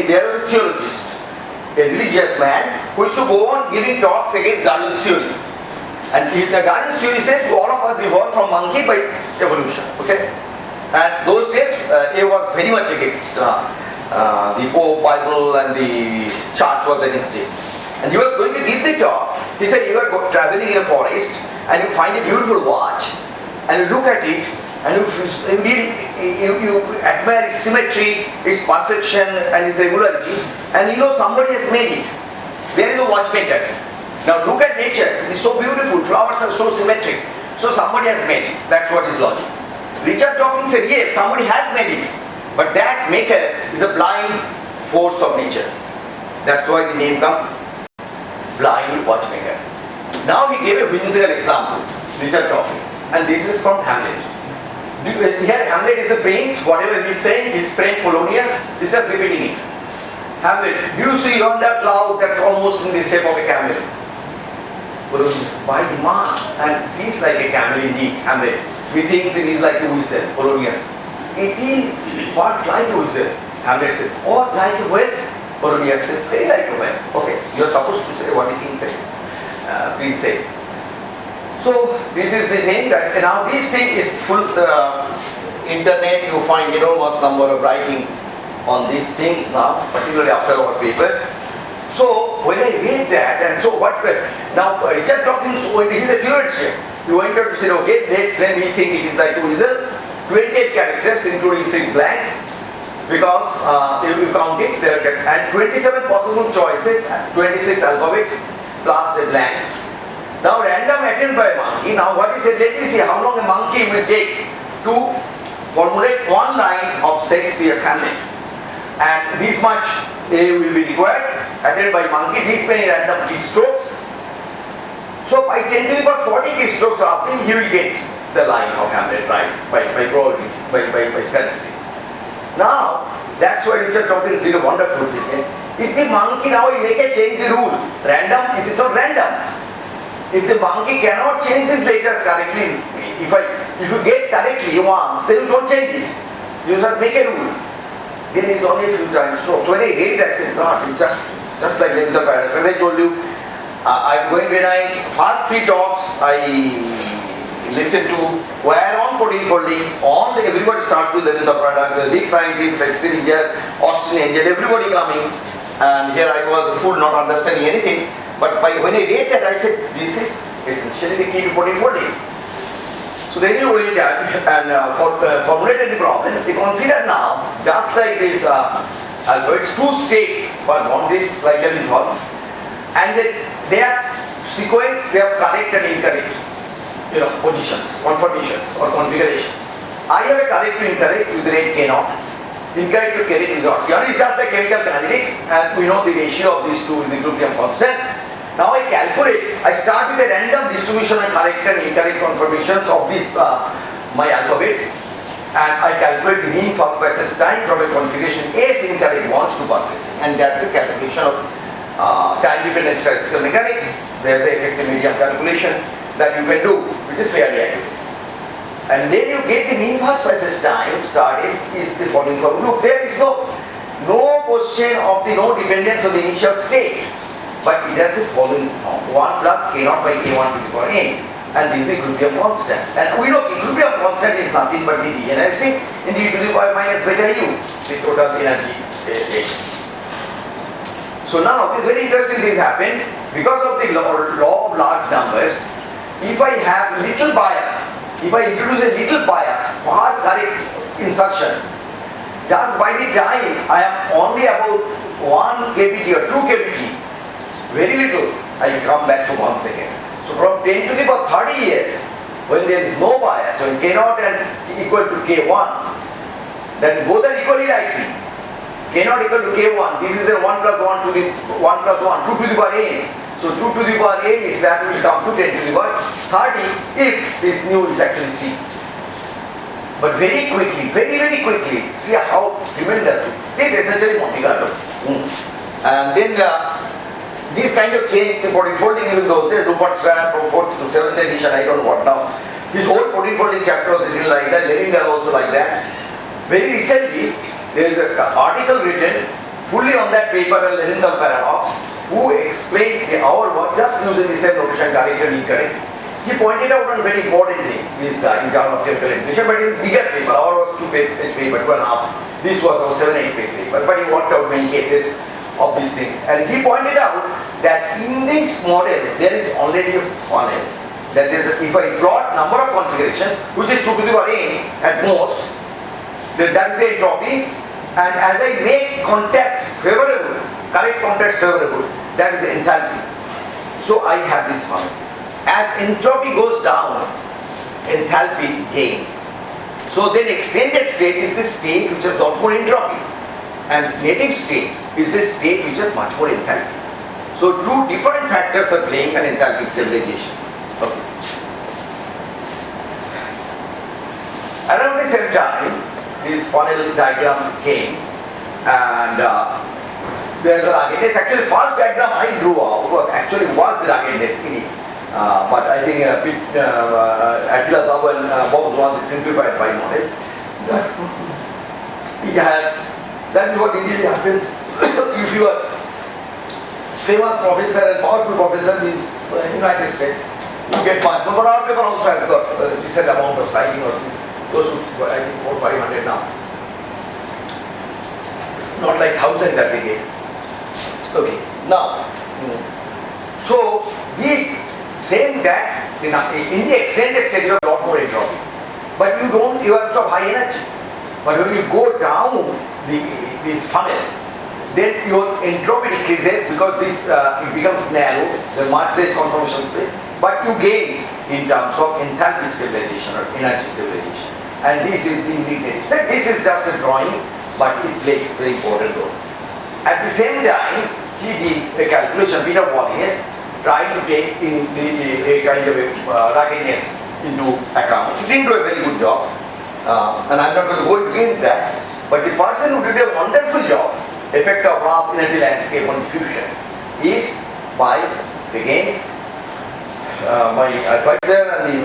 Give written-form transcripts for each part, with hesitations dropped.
there was a theologist, a religious man, who used to go on giving talks against Darwin's theory. And Darwin's theory says all of us evolved from monkey by evolution. Okay? And those days, he was very much against the Pope, Bible, and the church was against it. And he was going to give the talk. He said, you are traveling in a forest and you find a beautiful watch and you look at it and you admire its symmetry, its perfection and its regularity, and you know somebody has made it. There is a watchmaker. Now look at nature. It is so beautiful. Flowers are so symmetric. So somebody has made it. That's what is logic. Richard Dawkins said, yes, somebody has made it. But that maker is a blind force of nature. That's why the name comes blind watchmaker. Now he gave a whimsical example, Richard Dawkins. And this is from Hamlet. Here Hamlet is the brains, whatever he is saying, he is praying Polonius, he is just repeating it. Hamlet, do you see yonder cloud that's almost in the shape of a camel? By the mass, and it is like a camel indeed, Hamlet. Methinks it is like a whistle, Polonius. It is what like a whistle, Hamlet said. Or like a whale, Polonius says, very like a whale. Okay, you are supposed to say what the king says, Prince says. So this is the thing that now this thing is full internet. You find enormous number of writing on these things now, particularly after our paper. So when I read that, and so what now Richard Dawkins, he is a theorist. He went out to say, okay, then we think it is like a whistle, 28 characters including 6 blanks, because if you count it, there are and 27 possible choices, 26 alphabets plus a blank. Now random attempt by a monkey. Now what he said, let me see how long a monkey will take to formulate one line of Shakespeare's Hamlet. And this much will be required, attended by monkey, this many random keystrokes. So by 10 to the power 40 keystrokes roughly, he will get the line of Hamlet right by probability, by statistics. Now, that's why Richard Dawkins did a wonderful thing. If the monkey now will make a change the rule, random, it is not random. If the monkey cannot change his letters correctly, if you get correctly once, then you don't change it. You just make a rule. Then it's only a few times strokes. So when I read it, I said, God, it's just like the paradox. As I told you, when I first 3 talks, I listened to where on protein folding, everybody starts with the paradox. The big scientists like Stillinger, Austin Angel, everybody coming, and here I was a fool not understanding anything. But when I read that, I said, this is essentially the key to protein folding. So then you went and formulated the problem. They consider now, just like this alphabets, 2 states were on this like a method, and they are sequence, they have correct and incorrect positions, conformations or configurations. I have a correct to incorrect with rate K0, incorrect to correct with not. K0 is just like chemical kinetics, and we know the ratio of these two is equilibrium constant. Now I calculate, I start with a random distribution of correct and incorrect conformations of these my alphabets, and I calculate the mean first passes time from a configuration S incorrect ones to perfect, and that's a calculation of time-dependent statistical mechanics. There's the effective medium calculation that you can do, which is fairly accurate. And then you get the mean first passes time start is the following problem. Look, there is no question of no dependence on the initial state, but it has the following 1 plus K0 by K1 to the power n, and this is equilibrium constant. And we know equilibrium constant is nothing but the energy in d to the power minus beta u, the total energy X. So now this very interesting thing happened because of the law of large numbers. If I have little bias, if I introduce a little bias for correct insertion, just by the time I am only about 1 kbt or 2 kbt, very little, I come back to 1 second. So from 10 to the power 30 years, when there is no bias, when K0 and equal to K1, then both are equally likely. K0 equal to K1, this is a 1 plus 1 to the 1 plus 1, 2 to the power n. So 2 to the power n is that will come to 10 to the power 30 if this nu is actually 3. But very quickly, very quickly, see how tremendous. This is essentially Monte Carlo. And then this kind of change in protein folding in those days, Rupert Strand from 4th to 7th edition, I don't know what now. This whole protein folding chapter was written like that, Levinger also like that. Very recently, there is an article written fully on that paper, a Leventhal paradox, who explained our work just using the same notation, correct and incorrect. He pointed out one very important thing, this guy, in terms of chemical integration, but it's a bigger paper. Our was 2-page paper, 2.5. This was our 7-8 page paper, but he worked out many cases of these things. And he pointed out that in this model, there is already a funnel. That is, if I plot number of configurations, which is 2 to the power n at most, then that is the entropy. And as I make contacts favorable, correct contacts favorable, that is the enthalpy. So I have this funnel. As entropy goes down, enthalpy gains. So then extended state is the state which has lot more entropy. And native state is the state which has much more enthalpy. So two different factors are playing an enthalpic stabilization. Okay. Around the same time, this funnel diagram came, and there's a ruggedness. Actually, first diagram I drew out was the ruggedness in it. But I think Attila Zau and Bob's ones simplified by model. That is what really happens if you are famous professor and powerful professor in the United States. You get much more, but our paper also has got a decent amount of citing, or close to I think 400-500 now. Not like 1,000 that they get. Okay, now, so this same that in the extended state you have a lot more entropy, but you have some high energy. But when you go down this funnel, then your entropy decreases because this it becomes narrow, the much less conformation space, but you gain in terms of enthalpy stabilization or energy stabilization. And this is the unique. So this is just a drawing, but it plays a very important role. At the same time, he did a calculation, Peter Wallace, trying to take in a kind of ruggedness into account. He didn't do a very good job, and I'm not going to go into that. But the person who did a wonderful job, effect of rough energy landscape on diffusion, is by, again, my advisor and the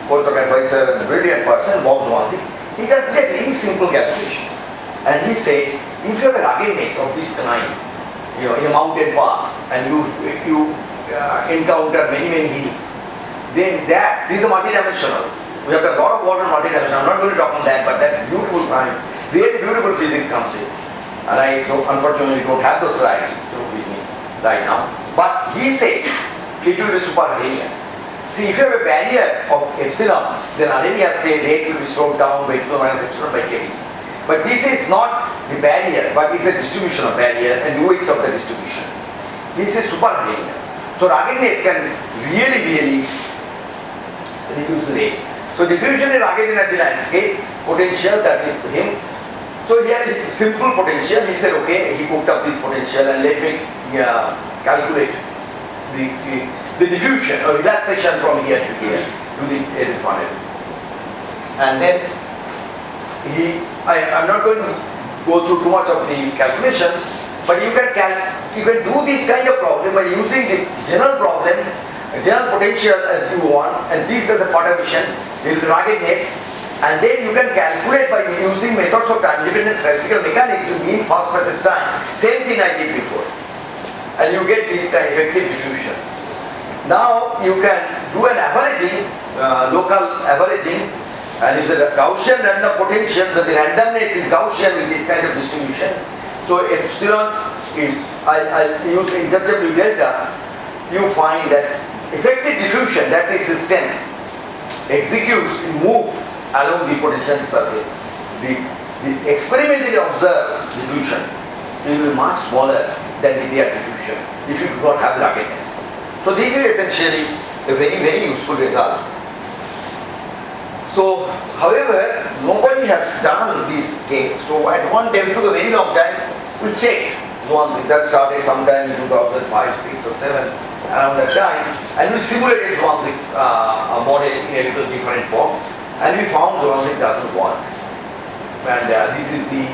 postdoc advisor and the brilliant person, Bob Zwanzig. He just did a very simple calculation. And he said, if you have a ruggedness of this kind, in a mountain pass, and you encounter many hills, then this is multidimensional. We have a lot of water multidimensional. I'm not going to talk on that, but that's beautiful science. Really beautiful physics comes in. And I unfortunately don't have those slides with me right now. But he said it will be super harmonious. See, if you have a barrier of epsilon, then Arrhenius say rate will be slowed down by 2 minus epsilon by kb. But this is not the barrier, but it's a distribution of barrier and the width of the distribution. This is super harmonious. So ruggedness can really reduce the rate. So diffusion in rugged energy landscape, potential, that is him. So here is simple potential. He said, okay, he put up this potential and let me calculate the diffusion or relaxation from here to here to the funnel. And then I'm not going to go through too much of the calculations, but you can do this kind of problem by using the general problem, general potential as you want, and this is the perturbation, the ruggedness, and then you can calculate by using methods of time dependent statistical mechanics in mean first versus time. Same thing I did before, and you get this kind of effective diffusion. Now you can do an averaging, local averaging. And it's a Gaussian random potential, that the randomness is Gaussian with this kind of distribution. So epsilon is, I'll use interchangeable delta, you find that effective diffusion, that the system executes, move along the potential surface. The experimentally observed diffusion will be much smaller than the bare diffusion if you do not have ruggedness. So this is essentially a very useful result. So, however, nobody has done these tests. So at one time, it took a very long time. We checked once. That started sometime in 2005, 6 or 7, around that time. And we simulated Zwanzig's model in a little different form. And we found Zwanzig doesn't work. And this is the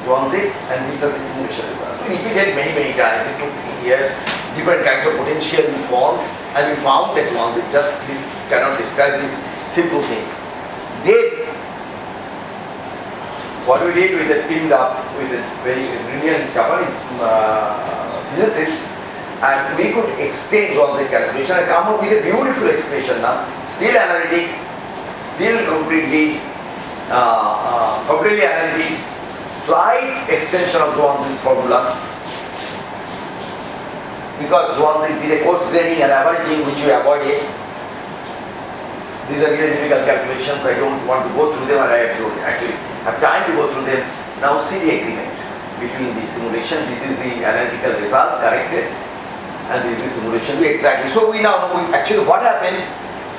Zwanzig's, and these are the simulation results. We repeated many times. It took 3 years. Different kinds of potential we formed. And we found that Zwanzig just cannot describe these simple things. Then what we did with the teamed up with a very brilliant Japanese physicist, and we could exchange all the calculation and come up with a beautiful expression now, still analytic, still completely analytic, slight extension of Zwanzig's formula, because Zwanzig did a coarse graining and averaging which we avoided. These are really difficult calculations, I don't want to go through them, and I actually have time to go through them. Now see the agreement between the simulation. This is the analytical result corrected, and this is the simulation exactly. So we now know actually what happened.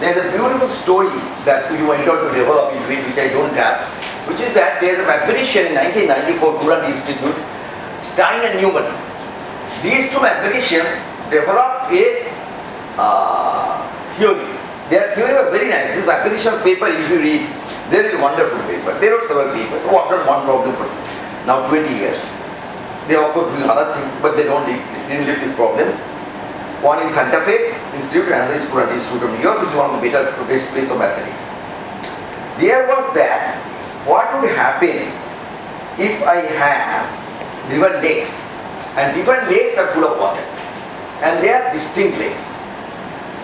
There's a beautiful story that we went on to develop into it, which I don't have, which is that there's a mathematician in 1994, Courant Institute, Stein and Newman. These two mathematicians developed a theory. Their theory was very nice. This mathematician's paper, if you read, they really wonderful paper. They wrote several papers. What was one problem for now 20 years? They of course doing other things, but they didn't leave this problem. One in Santa Fe Institute, another is Courant Institute of New York, which is one of the best place of mathematics. There was that, what would happen if I have river lakes, and different lakes are full of water, and they are distinct lakes.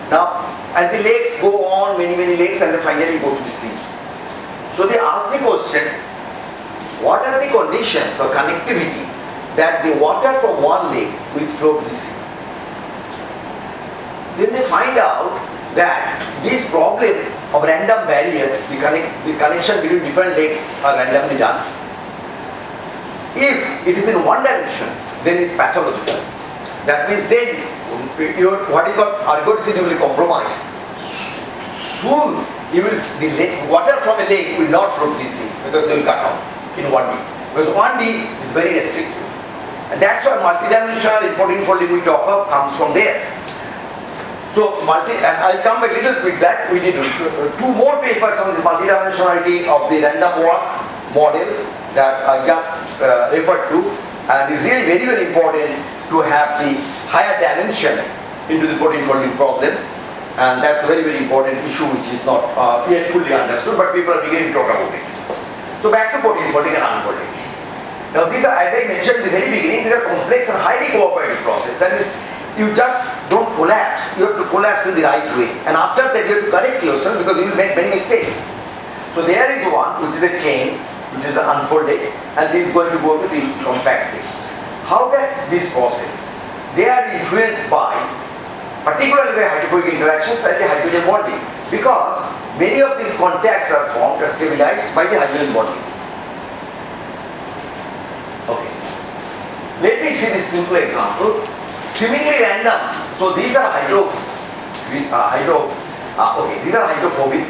Now, and the lakes go on, many lakes, and they finally go to the sea. So they ask the question, what are the conditions or connectivity that the water from one lake will flow to the sea? Then they find out that this problem of random barrier, the connection between different lakes are randomly done. If it is in one dimension, then it's pathological. That means then what you got ergodicity will be compromised. Soon the water from a lake will not flow to the sea because they will cut off in 1D. Because 1D is very restrictive. And that's why multidimensional importing folding we talk of comes from there. So and I'll come back a little bit that we did two more papers on this multidimensionality of the random walk model that I just referred to, and it's really very important to have the higher dimension into the protein folding problem, and that's a very important issue which is not yet fully understood, but people are beginning to talk about it. So back to protein folding and unfolding. Now these are, as I mentioned in the very beginning, these are complex and highly cooperative process. That is, you just don't collapse, you have to collapse in the right way, and after that you have to correct yourself because you will make many mistakes. So there is one which is a chain, which is unfolded, and this is going to go to the compact thing. How that this process? They are influenced by, particularly by hydrophobic interactions and the hydrogen bonding, because many of these contacts are formed or stabilized by the hydrogen bonding. Okay. Let me see this simple example. Seemingly random. So these are these are hydrophobic.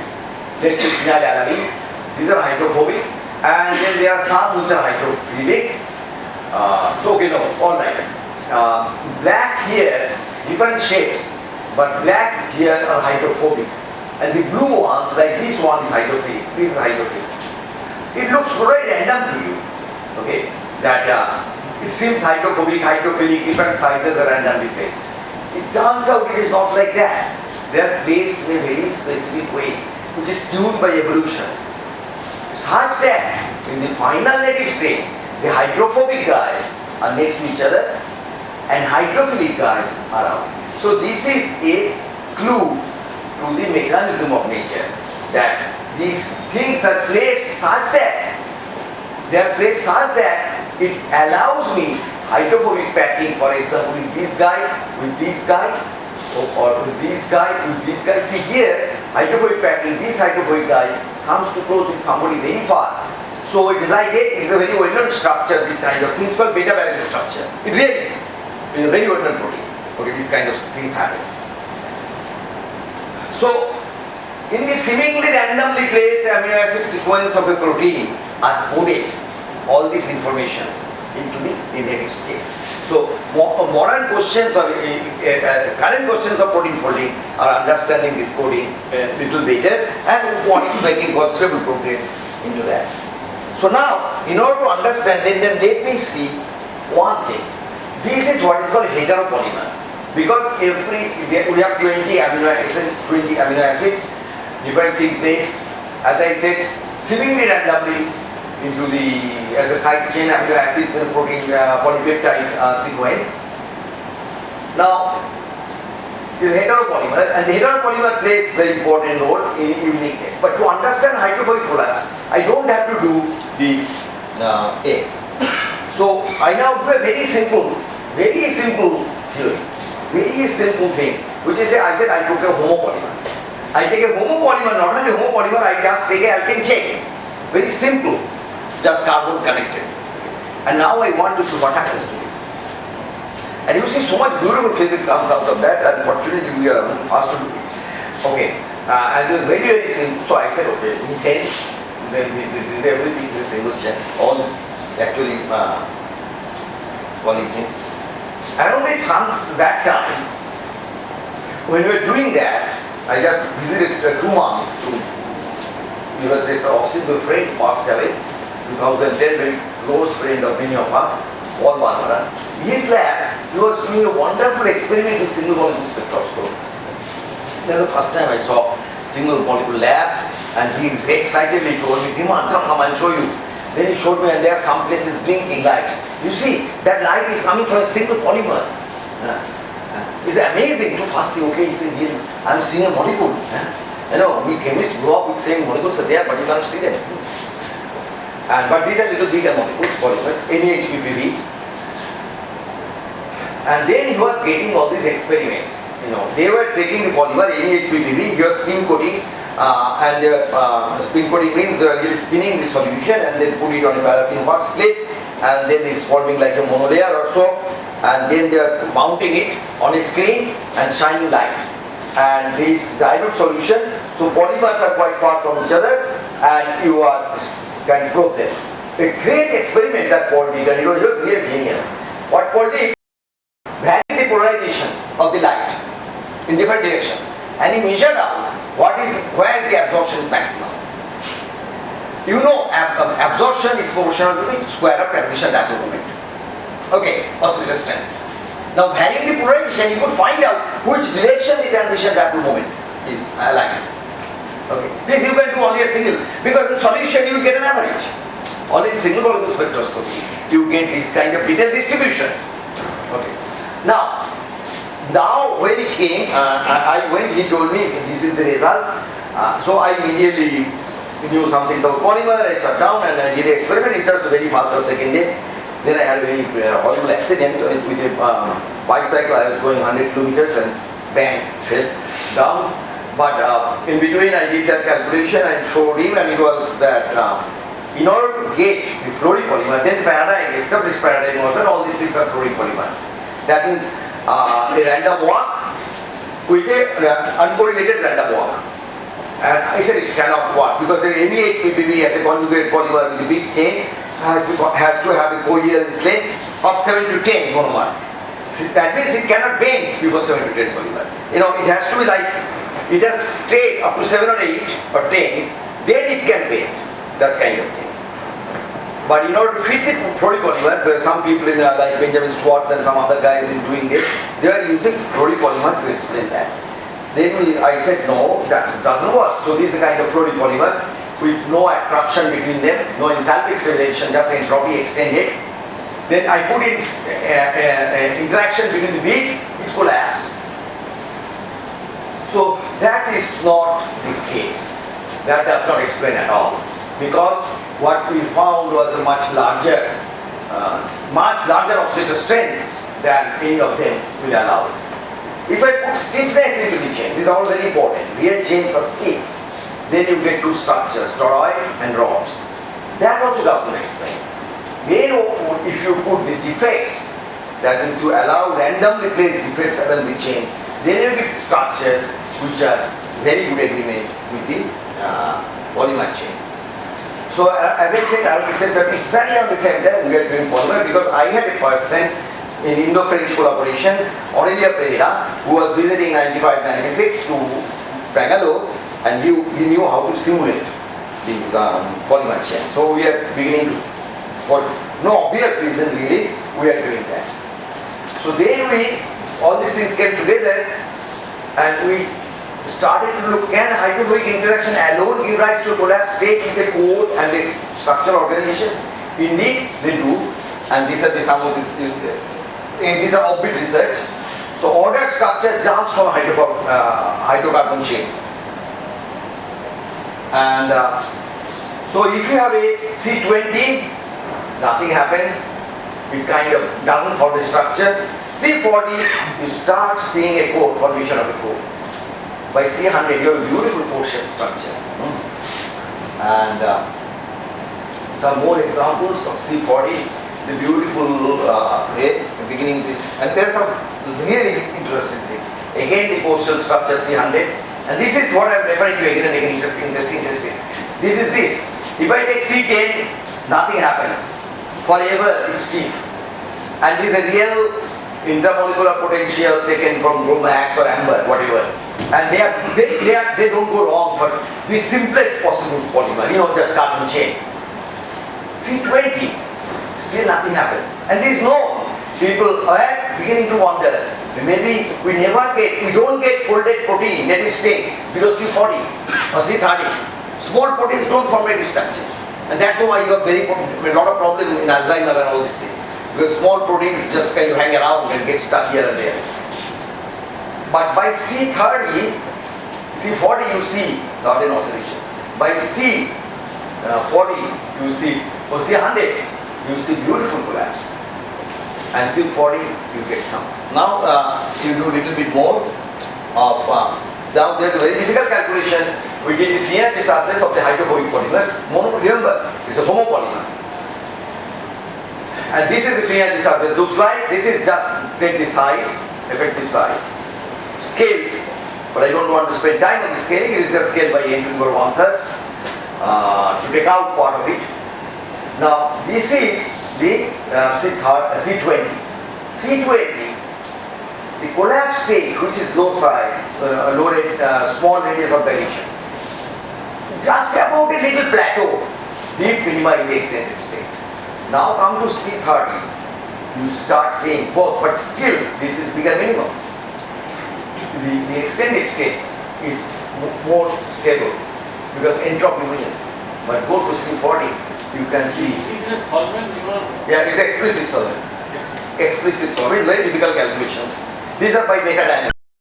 Let's say phenylalanine. These are hydrophobic, and then there are some which are hydrophilic. Alright. Black here, different shapes, but black here are hydrophobic, and the blue ones, like this one, is hydrophilic. This is hydrophilic. It looks very random to you. Okay, that. It seems hydrophobic, hydrophilic, different sizes are randomly placed. It turns out it is not like that. They are placed in a very specific way, which is tuned by evolution. Such that in the final native state, the hydrophobic guys are next to each other and hydrophilic guys are out. So this is a clue to the mechanism of nature, that these things are placed such that it allows me hydrophobic packing, for example, with this guy, or with this guy. See here, hydrophobic packing, this hydrophobic guy comes too close with somebody very far. So it is like it's a very well-known structure, this kind of things called beta barrel structure. It really is a very well-known protein. Okay, this kind of things happens. So in the seemingly randomly placed amino acid sequence of a protein are coded all these informations into the native state. So modern questions or current questions of protein folding are understanding this coding a little better and making considerable progress into that. So now, in order to understand, then let me see one thing. This is what is called heteropolymer, because we have 20 amino acid, different thing placed, as I said, seemingly randomly into the, as a side chain amino acids in protein polypeptide sequence. Now, is heteropolymer, and the heteropolymer plays very important role in uniqueness. But to understand hydrophobic collapse, I don't have to do the A. So I now do a very simple theory, very simple thing, which is I said I took a homopolymer. I take a homopolymer, not only homopolymer, I just take a alkane chain. Very simple, just carbon connected. And now I want to see what happens to this. And you see so much beautiful physics comes out of that. Unfortunately, we are fast to do it. Okay, and it was very, very simple. So I said, okay, methane, then this is everything, this single chain, all actually polyethylene. Around that time, when we were doing that, I just visited 2 months to University of Austin. My friend passed away, 2010, very close friend of many of us, all Bangalore. His lab, he was doing a wonderful experiment with single molecule spectroscope. That's the first time I saw single molecule lab, and he very excitedly told me, Biman, come, I'll show you. Then he showed me, and there are some places blinking lights. You see, that light is coming from a single polymer. It's amazing to first see, okay, I'm seeing a molecule. You know, we chemists grow up with saying molecules are there, but you can't see them. But these are little bigger molecules, polymers, NAHPPB. And then he was getting all these experiments. You know, they were taking the polymer NAHPPB, he was spin coating, spin coating means they were really spinning the solution and then put it on a paraffin wax plate, and then it's forming like a monolayer or so, and then they are mounting it on a screen and shining light. And this dilute solution, so polymers are quite far from each other, and you can probe them. A great experiment that Paul did, and he was real genius. What Paul did, varying the polarization of the light in different directions, and he measured out where the absorption is maximum. You know, absorption is proportional to the square of transition dipole moment. Okay, oscillator strength. Now, varying the polarization, you could find out which direction the transition dipole moment is aligned. Okay, this you can do only a single, because in solution you will get an average. Only in single molecule spectroscopy you get this kind of detailed distribution. Okay. Now when it came, when he told me this is the result, so I immediately knew something about polymer. I shut down and I did the experiment. It just very fast on second day. Then I had a very horrible accident with a bicycle. I was going 100 kilometers and bang, fell down. But in between I did that calculation and showed him, and it was that in order to get the fluoropolymer, then paradigm, established paradigm was that all these things are fluoropolymer. That means a random walk with a uncorrelated random walk. And I said it cannot work because the NAHPPB as a conjugated polymer with a big chain has to have a coherence length of 7 to 10 monomer. That means it cannot bend before 7 to 10 polymer. You know, it has to be like, it has to stay up to 7 or 8 or 10, then it can bend, that kind of thing. But in order to fit the fluoropolymer, some people in like Benjamin Schwartz and some other guys in doing this, they are using fluoropolymer to explain that. Then I said no, that doesn't work. So this is a kind of fluoropolymer with no attraction between them, no enthalpic separation, just entropy extended. Then I put in interaction between the beads, it collapsed. So that is not the case. That does not explain at all, because what we found was a much larger oscillator strength than any of them will allow. If I put stiffness into the chain, this is all very important. Real chains are stiff. Then you get two structures, toroid and rods. That also doesn't explain. Then if you put the defects, that means you allow randomly placed defects along the chain, then you get structures which are very good agreement with the polymer chain. So as I said, I will say that exactly on the same time we are doing polymer, because I had a person in Indo-French collaboration, Aurelia Pereira, who was visiting 95-96 to Bangalore, and he knew how to simulate these polymer chains. So we are beginning to, for no obvious reason really, we are doing that. So then all these things came together, and we started to look, can hydrophobic interaction alone give rise to collapse state with a core and a structural organization? Indeed, they do, and these are these are offbeat research. So ordered structure just from hydrocarbon chain. And so if you have a C20, nothing happens. It kind of doesn't form a structure. C40, you start seeing a core, formation of a core. By C100, you have a beautiful portion structure. And some more examples of C40, the beautiful beginning. And there's some really interesting thing. Again, the portion structure C100. And this is what I'm referring to again and again. Interesting. This is this. If I take C10, nothing happens. Forever it's stiff. And this is a real intermolecular potential taken from bromax or amber, whatever. And they don't go wrong for the simplest possible polymer, just carbon chain. C20, still nothing happened. And this is known. People are beginning to wonder, maybe we don't get folded protein native state below C40 or C30. Small proteins don't form native structure. And that's why you have a lot of problem in Alzheimer and all these things. Because small proteins just kind of hang around and get stuck here and there. But by C30, C40 you see certain oscillations. By C40 you see, for C100 you see beautiful collapse. And C40 you get some. Now you do a little bit more of, now there's a very difficult calculation. We get the free energy surface of the hydrophobic polymers. Remember, it's a homopolymer. And this is the free energy surface. Looks like this is just take the size, effective size, scale. But I don't want to spend time on the scaling. It is just scaled by n to the power 1/3 to take out part of it. Now this is the C20. C20, the collapse state, which is low size, small radius of dilation. Just about a little plateau, deep minima in the extended state. Now come to C30, you start seeing both, but still this is bigger minimum. The extended state is more stable because entropy wins. But go to C40, you can see. It is solvent, yeah, it's explicit solvent. Explicit solvent, it's very difficult calculations. These are by metadynamics.